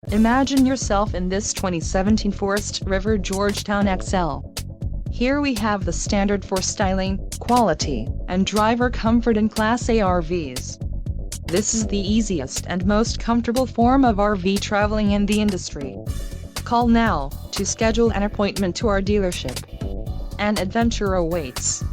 Imagine yourself in this 2017 Forest River Georgetown XL. Here we have the standard for styling, quality, and driver comfort in Class A RVs. This is the easiest and most comfortable form of RV traveling in the industry. Call now to schedule an appointment to our dealership. An adventure awaits.